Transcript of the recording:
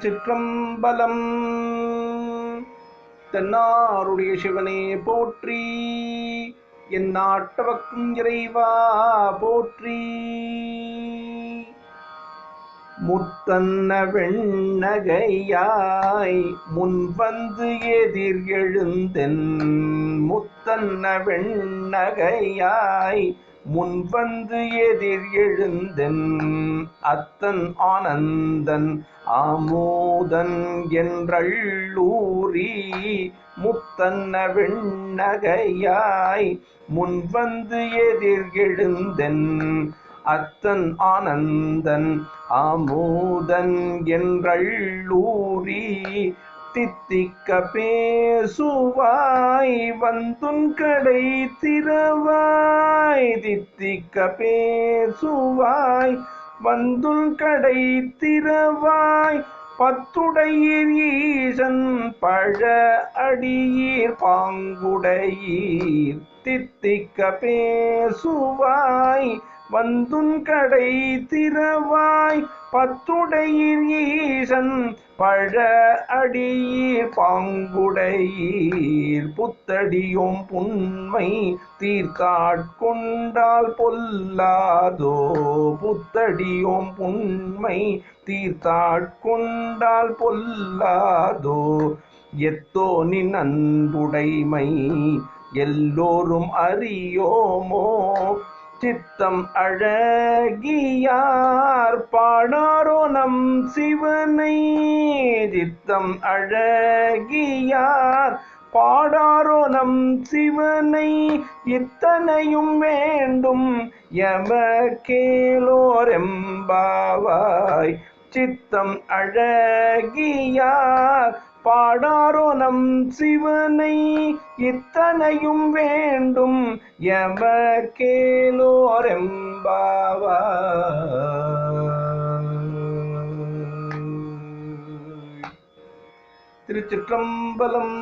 திருச்சிற்றம்பலம். தென்னாருடைய சிவனே போற்றி, என் நாட்டவர்க்கும் இறைவா போற்றி. முத்தன்ன வெண்ணகையாய் முன்வந்து எதிர் எழுந்தென், முத்தன்ன வெண்ணகையாய் முன்வந்து எதிர் எழுந்தென், அத்தன் ஆனந்தன் ஆமோதன் என்றள்ளூரி, முத்தன்ன வெண்ணகையாய் முன்வந்து எதிர் எழுந்தென், அத்தன் ஆனந்தன் ஆமோதன் என்றள்ளூரி, தித்திக்க பேசுவாய் வந்துன் கடை திறவாய், தித்திக்க பேசுவாய் வந்துன் கடை திறவாய், பத்துடையீர் ஈசன் பழ அடியீர் பாங்குடையீர், தித்திக்க பேசுவாய் வந்துன் கடை திறவாய், பத்துடையீர் ஈசன் பழ அடியீர் பாங்குடையீர், புத்தடியும் புன்மை தீர்த்தாட்கொண்டால் பொல்லாதோ, புத்தடியும் புன்மை தீர்த்தாட்கொண்டால் பொல்லாதோ, எத்தோ நின் அன்புடைமை எல்லோரும் அறியோமோ, சித்தம் அழகியார் பாடாரோ நம் சிவனை, சித்தம் அழகியார் பாடாரோ நம் சிவனை, இத்தனையும் வேண்டும் எமக்கேலோரெம்பாவாய், சித்தம் அழகியார் பாடாரோ நம் சிவனை, இத்தனையும் வேண்டும் எமக்கேலோரெம்பாவாய். திருச்சிற்றம்பலம்.